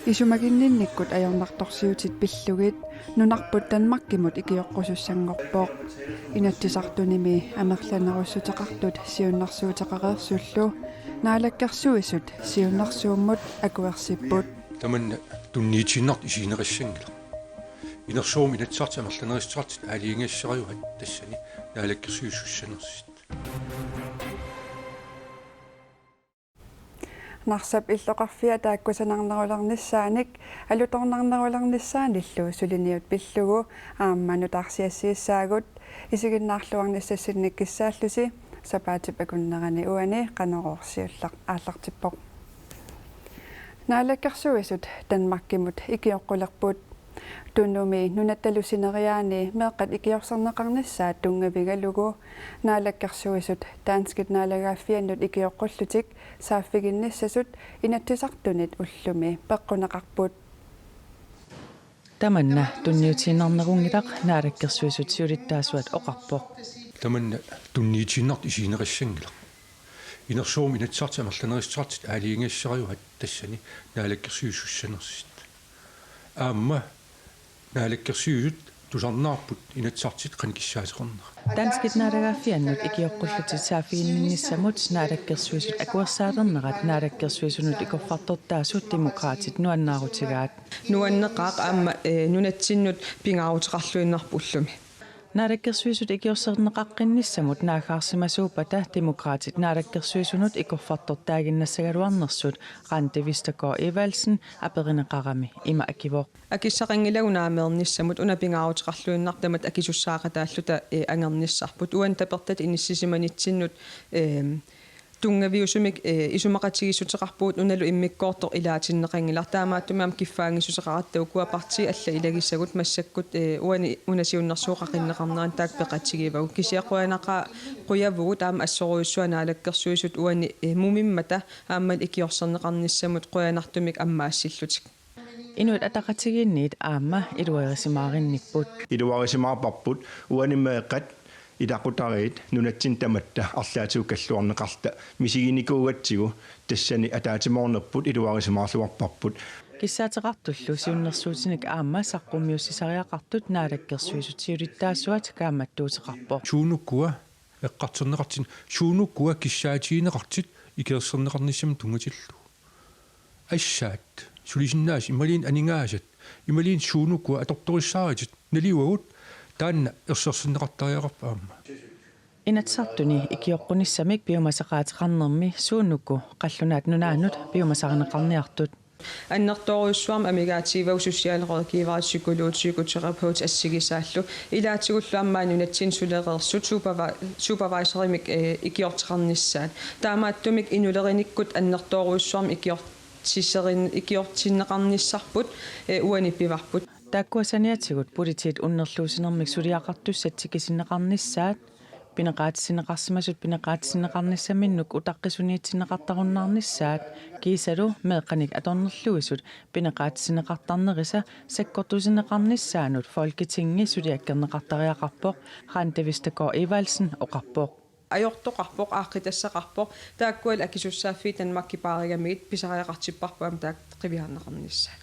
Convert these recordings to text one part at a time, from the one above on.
Isumaginninnikkut ajornartorsiutit pillugit nunarput Danmarkimut ikiyoqqussussangorpooq inattisartunimi amerlanerussutaqartut siunnarsuutaqareersullu naalakkarsuisut siunnarsuummut akuersipput tamanna tunniitinnart isiineriссангила inersuum inatsart amerlanerissaart aaliingassariuhat tassani naalakkersuissussanersit narsap illoqarfia taakkusanarnerularnissaanik alutornarnerularnissaanillu suliniut pillugu aammanutaarsiassiissaagut isiginnaarluarnissassinnik kissaallusi sapaatip akunnerani uani qanororsiullaq aallartippoq naalakkersuisut Danmarkimut ikioqqulерпут tunumi nunattalusineriaani meeqqat ikiorserneqarnissaat tungavigalugu naalakkersuisut taanskit naalagaaffiannut ikioqqullutik saaffiginnissasut inattisartunit ullumi peqqunaqarput tamanna tunniutiinarnerungilaq naalakkersuisut siulittaasuat oqarpoq tamanna tunniitinnart isiineriссангила inersuum inatsart amerlanerissaart aaliingassariuhat tassani naalakkersuissussanersit aamma naalakkersuut tusarnaarput inatsartit qanikissaaseqarnera danskit naalagaaffiannut ikioqqullutit saafiginnissamut naalakkersuisut akuersaalernerat naalakkersuisunut ikorfartortaasut demokraatit nuannaarutigaat nuanneqaaq aamma nunatsinnut pingaarutiqarluinnarpu ullumi naalakkersuisut ikiorserneqaqqinnissamut naagaarsimasuupata demokraatit naalakkersuisunut ikorfartortaaginnassagaluarnersut Rante Evalsen aperineqarami ima akivoq akissaqangilagunaameernissamut unapingaarutiqarluinnartamat akisussaaqataalluta angernisarput uan tapertat inissisimanitsinnut tungaviusumik isumaqatigissuteqarpuut unalu immikkoortor ilaatinneqangilar taamaattumaam kiffaangisuseqarattau kuaparti alla ilagissagut massakkut uani unasiunnersuuqaqinneqarneran taak peqatigivagu kisiaquanaqa quyavugut aama assoruissuanaalakkersuisut uani mumimmata aammal ikiorserneqarnissamut quyanartumik ammaassилlutik inuit ataqatiginniit aamma iluerisimaarinnipput iluerisimaaparput uanimeeqat idaqutariit nunatsin tamatta arlaatuukalluarneqarta misiginikuugatsigu tassani ataatimornerput iluarisimaarluarparput kissaateqartullu siunnersuutinik aamma saqqummiussisariaqartut naalakkersuisut siulittaassuat kaammattuuteqarpo suunukkua eqqarterneqartin suunukkua kissaatiineqartit ikeerserneqarnissam tungatillu assaat sulisinnaas imaliin aningaasat imaliin suunukkua atortorissaarit naliuagut taanna ersersinneqartariaqarpaamma inatsartuni ikioqqunnissamik biomasaqaateqarnermi suunukku qallunaat nunaannut biomasaqaneqarniartut аннэрторуйссуарма амигаативау сусиалеқоркиварат сикулуутсикутеқарпаут ассигисааллу илаатигуллуаммаани унатсин сулеқерсут супервайсеримик икиортеқарниссаат таамааттумик инулериниккут аннэрторуйссуарма икиортиннеқарниссарпут уаниппиварпут тааккуасаниатсигут политиит уннерлуусинермик сулиақартуссатсикисиннеқарнissaат пинеқаатиссинеқарсимасут пинеқаатиссинеқарниссаминнук утаққисуниитсинеқартаруннаарнissaат кисалу меэққаник аторнерлуисут пинеқаатиссинеқартарнериса саккортусинеқарнissaанут folketingi сулиаккернеқартариақарпоқ Rante Evalsen оқарпоқ ajortoqarpoq aaqqitassaqarpoq taakkual akisussaaffii Danmarkipaarigamiit pisariaqartipparpuam taak qiviarneqarnissaa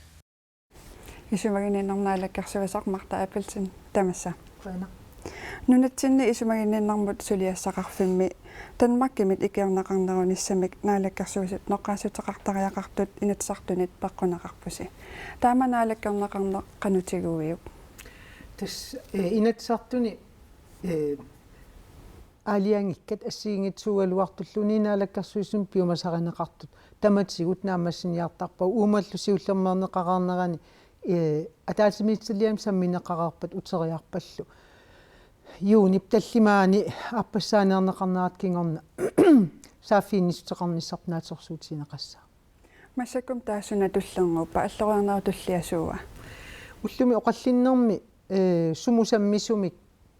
isumagininnernaалаккарсуасақ Marta Appelsen тамassa нунатсинни исумагиннармут сулиассақарфимми Danmarkimit икиорнеқарнерунissamik наалаккарсуусут ноққаасутеқартариақартут инатсартунит пеққунеқарпуси таама наалаккарнеқарнеққанутигуиук тас инатсартуни алиангиккат ассигингитсугалуартуллуни наалаккарсуусум пиумасаринеқартут таматсигут наамассиниартарпау уумаллу сиуллермернеқараарнерани атаатимиитсилиам самминеқараарпат утериарпаллу юунип таллимаани аппассаанернеқарнаат кингорна сааффииннисутеқарниссарнаатерсуутинеқассаа массаккум таассуна туллернеруппа аллориарнеру туллиасууа уллуми оқаллиннэрми сумусаммисумик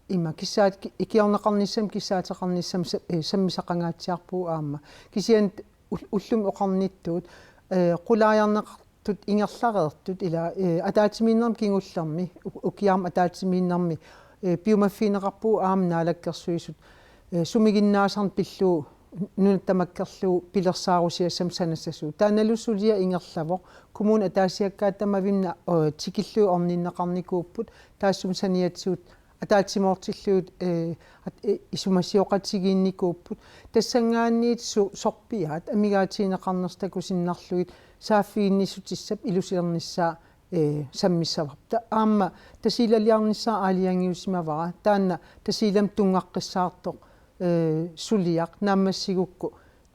има киссаат икиорнеқарниссам киссаатеқарниссам саммисақангаатсиарпуу аама кисиан уллуми оқарниттуут қулааярнеқартут ингерлареертут ила атаатимииннерм кингуллерми укиарм атаатимииннерми пиумаффинеқарпуу аама наалаккерсуисут сумигиннаасарн пиллуу нунаттамаккерлу пилерсаарусиассам санассасу тааналуссулия ингерлаво коммун атаасиаккааттамавимна тикиллуу орниннеқарникууппут таассум саниатсуут атаатсимоортиллуут исумассиоқатсигиинникууппут тассангаанниит сорпиаат амигаатиинеқарнерстакусиннарлуит сааффиинниссутиссап илусиерниссаа саммиссаварта аама тасилалиарниссаа аалиангиусимавара таанна тасилам тунгаққиссаартоқ сулиақ наамассигукку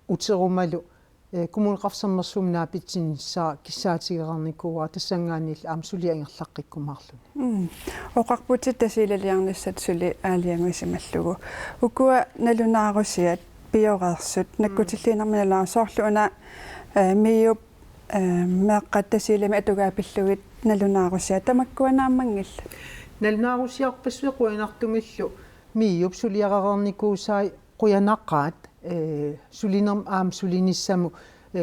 утерумалу коммунеқарсаммерсуум наапитсиннссаа киссаатигеқарникууа тассангаанниил аам сулиангерлаққиккумаарлуни оқарпутит тасилалиарниссат сули аалиангуисималлугу укуа налунаарусиат пиореерсут наккутиллиинарминалаа соорлуна миуп меэққаттасилами атугаапиллугит налунаарусиа тамаккуанааммангилла налунаарусиарпассуи қуинартумиллу миуп сулиарерникуусаи қуянаққаат сулинерм аам сулиниссаму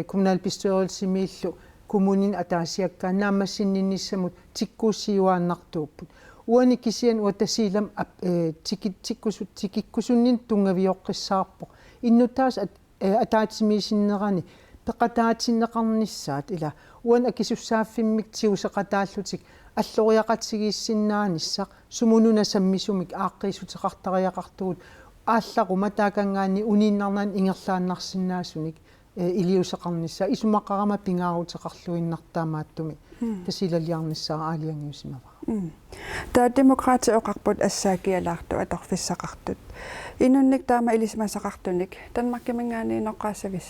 kommunalbestyrelsesimiillu kommunin ataasiakkaan naammassinninnissamut tikkuussiuaannartuupput uani kisian uatasiilam tikikkusunnin tungavioqqissaarpoq innutaas ataatimiisinnerani peqataatsinneqarnissaat ila uan akisussaaffimik tiuseqataallutik аллориақатсигииссиннаанissaq суmununa саммисумик ааққиисутеқартариақартугут ааллақума таакангаани унииннарнаан ингерлааннарсинаасуник илиусеқарнissaа исумаққарама пингаарутеқарлуиннартаамааттуми тасилалиарниссаа аалиангиусимавара таа демократи оқарпут ассаакиалаарту аторфиссақартут инунник таама илисмасақартуник танмаркимангаани ноққаассавис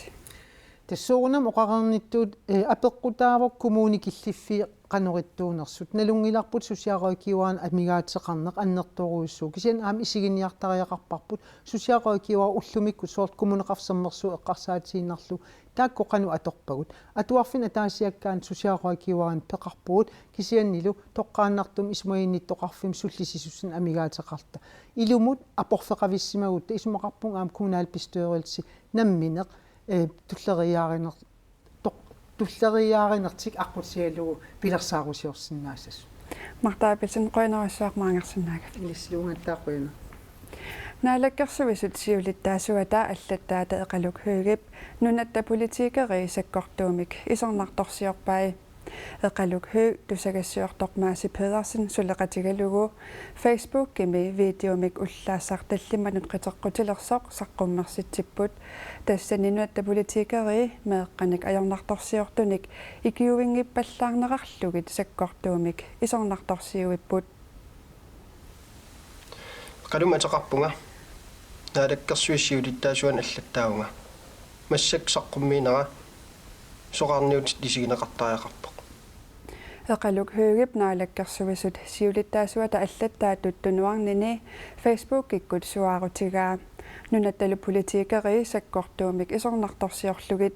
тассуунам оқарерниттуут апеққутаавок коммуникиллиффи qanurittuunersut nalungilarput susiaqoikiuaan amigaatseqarneq annertoruussuu kisian aam isiginiartariaqarparput susiaqoikiuaa ullumikku soort kommuneqarsermersuu eqqarsaatiinnerlu taakko qanu atorpagut atuarfin ataasiakkaan susiaqoikiuaan peqarpuut kisiannilu toqqaannartum ismuinnittoqarfim sullisisussin amigaateqarta ilumut aporfeqavissimagut isumaqarpun aam kommunalbestyrelse nammineq tulleriaarinert туссериааринертик аққутсиалугу пилерсаарусиорсиннаассас мартаапилсин қойнерассаақ маангерсиннаага илислуунгааттаақуина наалаккерсуисут сиулиттаасуата аллаттаата эқалук хүйгип нунатта политикери саккортуумик исернарторсиорпай эқалук хүй тусагассиортормааси Педерсен сулеқатигалугу Facebook кими видеомик уллаассарталлиманут қитеққутилерсоқ саққуммерситсиппут тассанинуатта политикери меэққаник аёрнарторсиортуник икиувингиппаллаарнеқарлугит саккортуумик исернарторсиуиппут қалуматеқарпунга наалаккерсуиссиулиттаасуан аллаттаагунга массак саққуммиинера соқарниут дисигинеқартариақарпоқ эқалук хүйгип наалаккерсуисут сиулиттаасуата аллаттаатут тунуарнини Facebook иккут суаарутигаа нунатталу политикери саккортуумик исернарторсиорлугит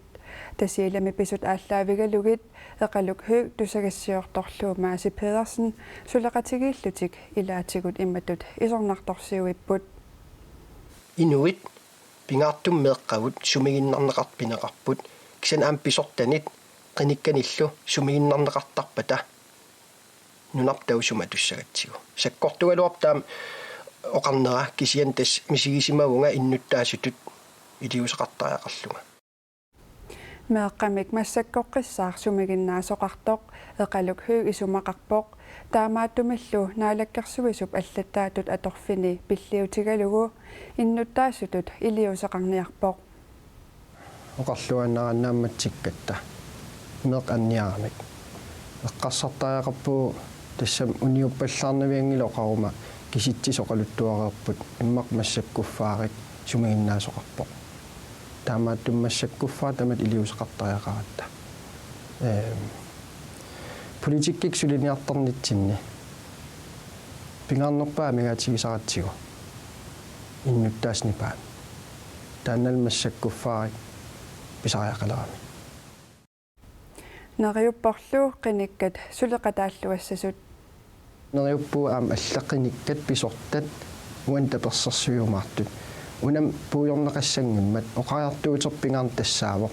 тасиилами писут ааллаавигалугит эқалук хүй тусагассиорторлуумааси Педерсен сулеқатигииллутик илаатигут имматут исернарторсиуиппут инуит пингаартум меэққагут сумигиннарнеқарпинеқарпут кисан аам писортанит qinikkаниллу сумигиннарнеқартарпата нунартаусума туссагатсигу саккортугалуартаам оқарнера кисиан тас мисигисимагунга иннуттаасутут илиусеқартариақарлуга меэққамик массаккоққиссаар сумигиннаасоқартоқ эқалук хүй исумақарпоқ таамааттумиллу наалаккерсуисуп аллаттаатут аторфини пиллиутигалугу иннуттаасутут илиусеқарниарпоқ оқарлуаннараннаамматсиккатта меэқ анниарамик эққарсартариақарпуу тассам униуппаллаарнавиангила оқарума киситсисоқалуттуареерпут иммақ массаккуффаарик сумигиннаасоқарпоқ таамааттум массаккуффаа тамат илиусеқартариақаратта политиккик сулиниарторнитсинни пингаарнерпаа мегаатигисаратсигу иннуттааснипаат тааннал массаккуффаарик писариақалерами нариуппорлу қиниккат сулеқатааллуассасут нериуппуу аам аллаққиниккат писортат уан таперсерсуйумаартут унам пуйорнеқассангиммат оқариартуутерпингаарн тассаавоқ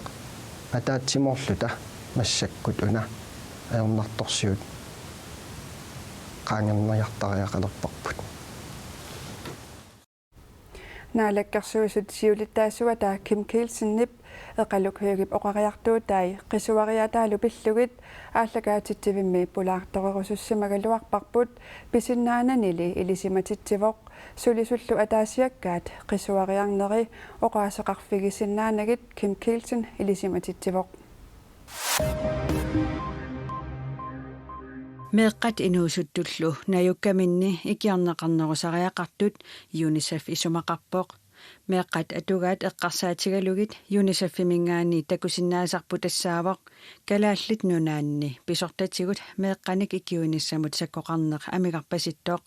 атаатсимоорлута массаккут уна аернарторсиут qaangernerjartariaqalerparput Naalakkarsuusut siulittaasua taa Kim Kielsen-nip eqaluk hyugip oqariartuutai qisuariataalu pillugit ааллагаатитсивимми пулаарторерусуссимагалуарпарпут писиннаананили илисиматитсивоқ сулисуллу атаасиаккаат qisuariarneri oqaaseqarfigisinnaaнагит Kim Kielsen илисиматитсивоқ meeqqat inuusuttullu najukkaminni ikiarneqarnerusariaqartut UNICEF isumaqarpoq meeqqat atugaat eqqarsaatigalugit UNICEF-imingaani takusinnaasarpu tassaavoq kalaallit nunaanni pisortatigut meeqqanik ikiunissamut sakkoqarneq amigarpasittoq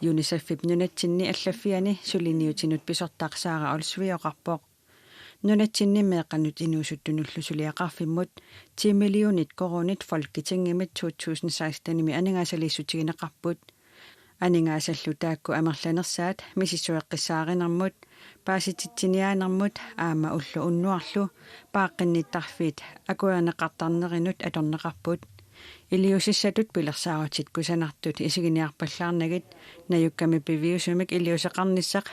UNICEF-ip nunatsinni allaffiani suliniutinut pisortaaqsaara olsvioqarpoq nunatsinni meeqqanut inuusuttunullu suliaqarfimmut 10 millionit korunit folketingimit 2016-imi aningaasaliissutigineqarput aningaasаллу таакку амерланерсаат мисиссуэққиссааринэрмут паасититсиниаанермут аама уллу уннуарлу пааққинниттарфиит акуернеқартарнеринут аторнеқарпут илиусиссатут пилерсаарутит кусанартут исигиниарпаллаарнагит наюкками пивиусумик илиусеқарниссақ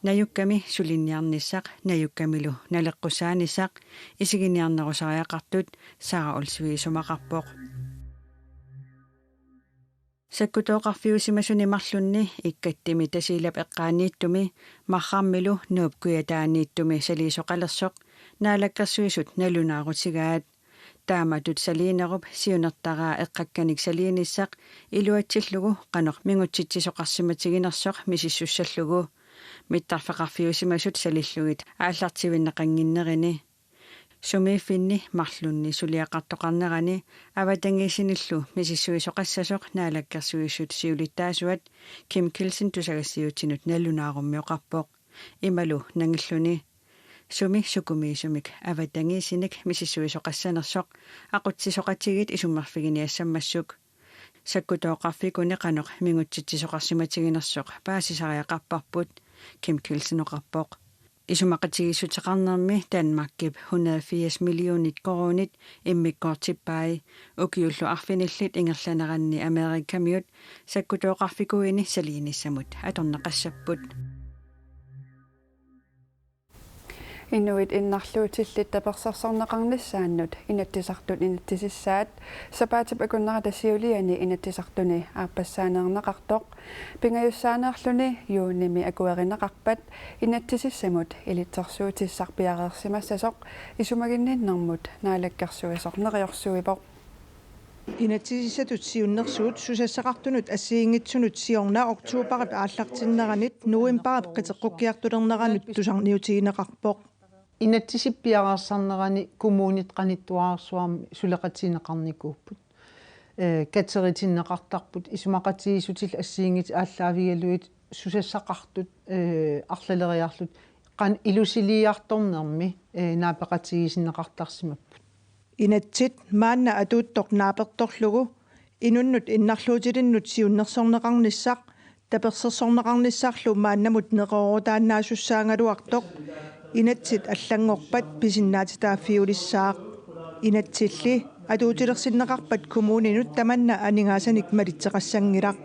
наюкками сулинниарниссақ наюккамилу налеққусааниссақ исигиниарнерусариақартут сара улсвиисумақарпоқ саккутооқарфиусимасунимарлунни иккаттими тасиилап эққаанииттуми марраммилу нуупкуятаанииттуми салиисоқалерсоқ наалаккерсуисут налунаарутигаат тааматут салиинеруп сиунертараа эққакканик салииниссақ илуатсиллугу қанеқ мингутситсисоқарсиматигинерсоқ мисиссуссаллугу миттарфеқарфиусимасут салиллугит ааллартивиннеқангиннерини сумииффинни марлунни сулиақартоқарнерани аватангисиниллу мисиссуисоқассасоқ наалаккерсуиссут сиулиттаасуат Kim Kielsen тусагассиутинут налунааруммиоқарпоқ ималу нангиллуни суми сукумиисумик аватангисиник мисиссуисоқассанерсоқ ақутсисоқатигит исуммарфигиниассаммассук саккутооқарфикуни қанеқ мингутситсисоқарсиматигинерсоқ паасисариақарпарпут Kim Kielsen оқарпоқ исумақатигиссутеқарнерми Данмаркип 180 миллионит корунит иммиккортиппаи укиуллу арфиниллит ингерланеранни Америкамиут саккутооқарфикуини салииниссамут аторнеқассаппут Inuit innarluutillit tapersarsorneqarnissaannut inatsisartut inatsisissaat sapaatip akunnerata siuliani inatsisartuni aapassaaneerneqartoq pingayussaaneerluni yuunimi akuerineqarpat inatsisissamut ilitsersuutissarpiareersimassasoq isumaginninnermut naalakkersuisorneriorsuipoq inatsisissatut siunnersuut susassaqartunut assiingitsunut siorna oktuuparip aallartinneranit nuimparip qiteqqukkiartulerneranut tusarniutigineqarpoq inatsisippiareersarnerani kommunit qanittuaarsuarmi suleqatineqarnikuupput kateritinneqartarput isumaqatiisutil assiingit ааllaавигалуит susassaqartut арлалериарлут qan ilusiliartornermi naapaqatigisinneqartarsimapput inatsit maanna atuuttoq naapertorlugu inunnut innarluutilinnut siunnersorneqarnissaq tapersersorneqarnissarlu maannamut neqorutaannaasussaangaluartoq inatsit allangorpat pisinnaatitaafiulissaaq inatsilli atuutilersinneqarpat kommuninut tamanna aningaasanik malitseqassangilaq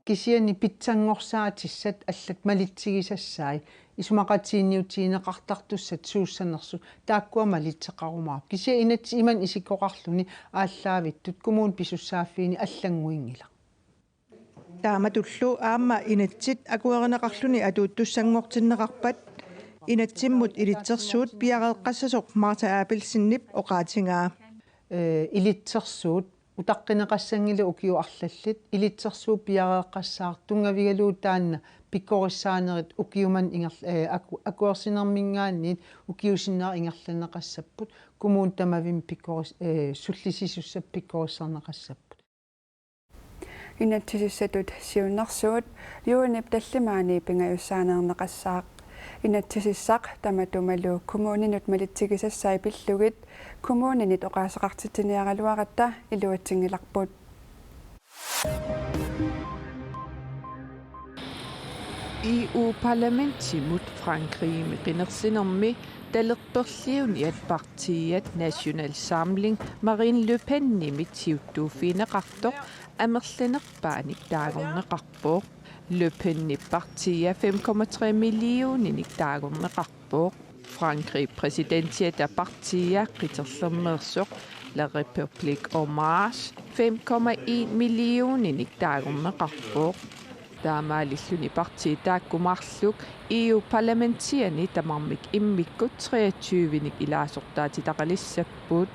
kisiani pitsangorsaatissat allat malitsigisassaai isumaqatiinniutiineqartartussat suussanersu taakkua malitseqarumaap kisia inatsi iman isikkoqarluni ааllaавиттут коммун писуссааффиини аллангуингила тааmatullu аама инатсит акуеринеқарлуни атууттуссангортиннеқарпат инатсиммут илитсерсуут пиареэққассасоқ марта аапилсиннип оқаатингаа илитсерсуут утаққинеқассангила укиу арлаллит илитсерсуу пиареэққассаар тунгавигалуу таанна пиккориссаанерит укиуман акуерсинермингаанниит укиусиннаа ингерланеқассаппут коммун тамавим пиккорис суллисисуссап пиккориссарнеқассаппут inatsisissatut siunnersuut yuunip tallimaani pingayussaaneerneqassaaq inatsisissaq tamatumalu kommuninut malitsigisassai pillugit kommuninit oqaaseqartitiniaraluaratta iluatsingilarput EU-parlamentimut Frankrig qinersinermi talerperliuniat partiet National Samling Marine Le Pen nimit siuttuufiineqartoq amerlanerpaanik taagorneqarpoq Le Pen partia 5,3 millioner taagunneqarpuuq. Frankrig præsidentiet partia qitersermersuq La République en Marche 5,1 millioner taagunneqarpuuq. Taamaalilluni parti taakkumarluk EU-parlamentierni tamarmik immikkut 23-nik ilaasortaati taqalissapput.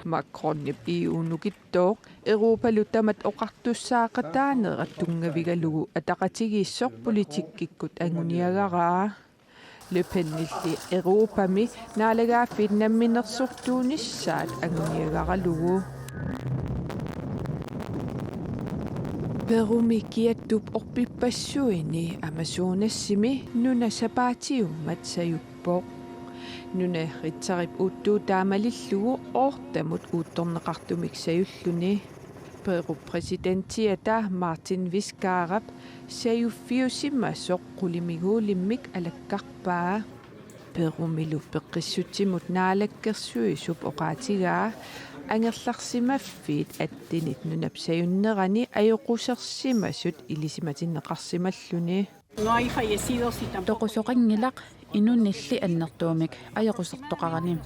Macron EU-nukittoq Europa-lutamat oqartussaaqataanerat tungavigalugu ataqatigiissoq politikkikut anguniagaraa. Le Penilli Europami naalagaaffiit namminersortuunissaat anguniagaralugu. Perumi kiattup orpipassuini Amazonassimi nuna sapaatiummat sayuppoq. Nuna ritsarip uuttuu taamalillugu oortamut uuttorneqartumik sayulluni. Peru presidentiata Martin Vizcarrap sayuffiusimmassoq qulimiguulimmik alakkarpaa. Perumilu peqqissutsimut naalakkersuisup oqaatigaa анерларсимаффиит аттинит нунапсаюннерани аёқусерсимасут илисиматиннеқарсималлуни тоқусоқангилақ инуннилли аннертуумик аёқусертоқарани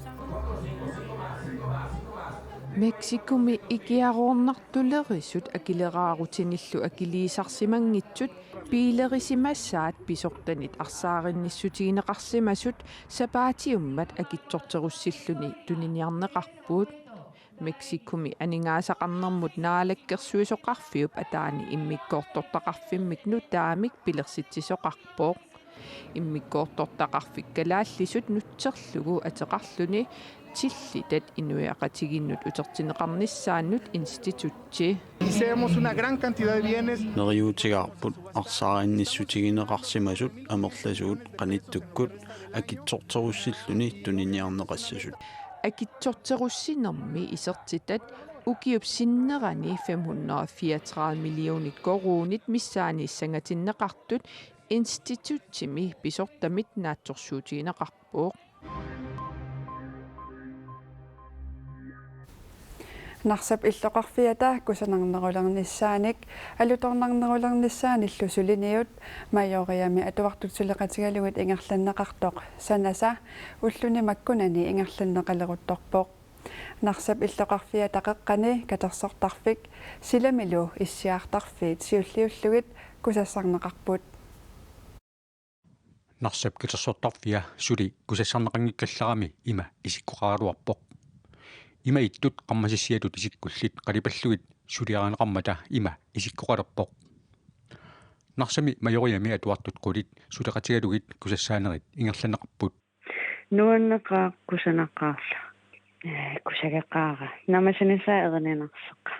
Мексикуми икиароорнартулерисут акилераарутиниллу акилиисарсимангитсут пилерисимассаат писортанит арсааринниссутигинеқарсимасут сапаатиуммат акитсортеруссиллуни туниниарнеқарпуут Мексикуми анингаасақарнэрмут наалаккерсуисоқарфиуп атаани иммиккоортортақарфиммик нутаамик пилерситсисоқарпоо иммиккоортортақарфиккалааллисут нутсерлугу атеқарлуни тиллитат инуяқатигиннут утертинеқарниссааннут институтти нериутигаарпут арсааринниссутигинеқарсимасут амерласуут қаниттуккут акитсортеруссиллуни туниниарнеқассасут акитсортеруссинерми исертитат укиупсиннерани 534 миллиони коруунит миссаанииссангатиннеқартут институттими писортамит наатсорсуутигинеқарпоо нарсап иллоқарфиата кусанарнерулерниссааник алуторнарнерулерниссаани иллусулиниут майориами атуартут сулеқатигалугит ингерланнеқартоқ санаса уллуни маккунани ингерланнеқалерутторпоқ нарсап иллоқарфиата қеққани катерсортарфик силамилу иссиаартарфиит сиуллиуллугит кусассарнеқарпут нарсап катерсортарфиа сули кусассарнеқангиккалларами има исиккоқаралуарпоқ има иттут қаммасиссиатут исиккуллит қалипаллугит сулиаранеқармата има исиккоқалерпоқ нарсами майориами атуартут қулит сулеқатигалугит кусассаанерит ингерланеқарпут нуаннеқаа кусанаққаарла кусагаққаара намасанисаа ернинарсеққа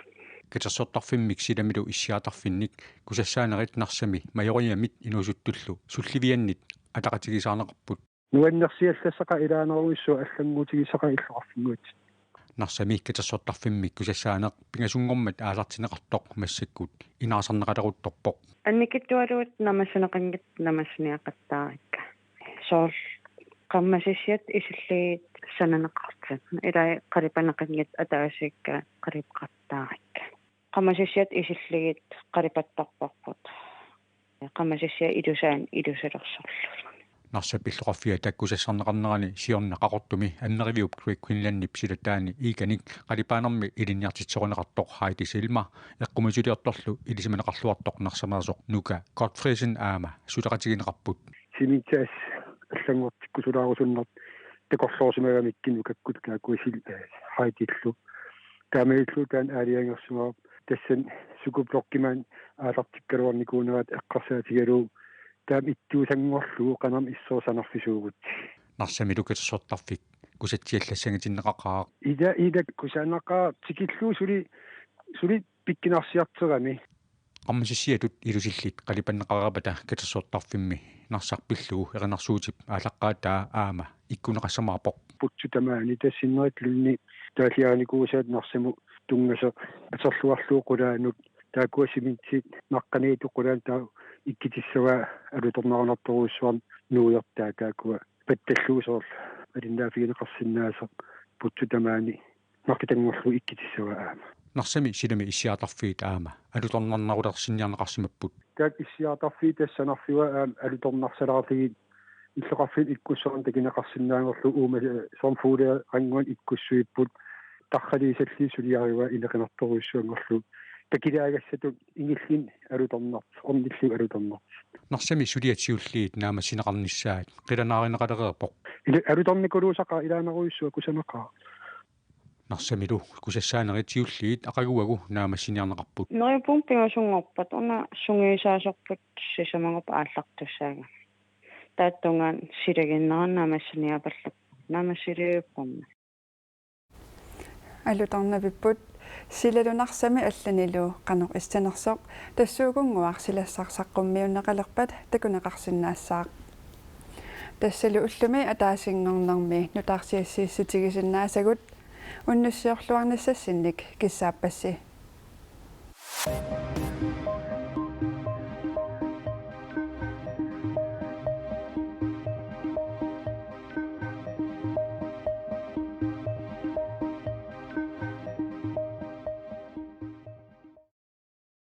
катерсортарфиммик силамилу иссиаатарфинник кусассаанерит нарсами майориамит инусуттуллу сулливианнит атақатигисаарнеқарпут нуаннерсиаллассақа илаанеруиссу аллангуутигисақа иллоқарфингуут нарсами катерсортарфиммик кусассаанеқ пингасунгормат аалартинеқартоқ массаккут инаасарнеқалерутторпоқ анникиттуалуут намасанеқангит намасниақаттаарикка соол қаммасиссиат исиллигит сананеқартат илай қалипанеқангит атаасикка қалипқаттаарикка қаммасиссиат исиллигит қалипаттарпарпут қаммасиссиа илусаан илусалерсорлу нарсап иллоқарфиа таккусассарнеқарнерани сиорна қақортуми аннеривиуп квинланнип силатаани ииканик қалипаанерми илинниартитсоринеқартоқ хайти силма эққумасулиорторлу илисиманеқарлуартоқ нарсамаасоқ нука Godfreysen аама сулеқатигинеқарпут симитсаас аллангортиккусулаарусуннерт такорлоорсимагамиккину каккут каакуисил хайтиллу таамаиллу таан аалиангерсумаа тассан сукублоккимаан аалартиккалуарникуунерат эққарсаатигалуу таам иттуусангорлугу канам иссоосанарфисуугут нарсамилу катерсортарфик кусатсиаллассангатиннеқақаа ида кусаанақаа тикиллуу сули пиккинарсиартерами аммасиссиатут илусиллит қалипаннеқарапата катерсортарфимми нарсарпиллугу еринарсуутип аалаққаатаа аама иккунеқассамаапоқ путсутамаани тассиннерит лунни таалиааникуусаат нарсаму тунгаса атерлуарлуоқулаанут таакуасиминтит наққаниитоқулаан таа иккитиссава алуторнарунарторуссуам нуйортаа таакуа патталлуусоор алиннаафигинеқарсинааса путсутамаани маркетангорлу иккитиссава аама нарсами силами иссиаатарфиит аама алуторнарнарулерсинниарнеқарсимаппут taak issiatarfii tassanarfiwa alutornarsalaarligi иллоqarfit ikkussoon takinaqarsinnaangorlu uuma sormfuulia qanguan ikkussuipput tarraliisalli suliariwa ileqinartoruissuangorlu takilaagassatut ingillin alutornart ornillu alutornart narsami suliatsiulliit naama sinaqarnissaat qilanaarinaqalereerpoq alutornikuluusaqa ilaaneruissua kusaneqaa narsamilu kusassaaneritiulliit aqaguagu naama siniarneqarput Neriupum pingasungorpat una sungiisaasorput sisamangorpa aallartussaaga taattungaan silaginnarannaamassaniapallak naamassiliuppamma алутарнавиппут силалунарсами алланилу qanoq istanersoq tassuugunguar silassarsaqqummiunneqalerpat takunaqarsinnaassаақ тассалу уллуми атаасингорнэрми нутаарсиассииссутигисиннаасагут уннуссиорлуарнассассинник киссааппасси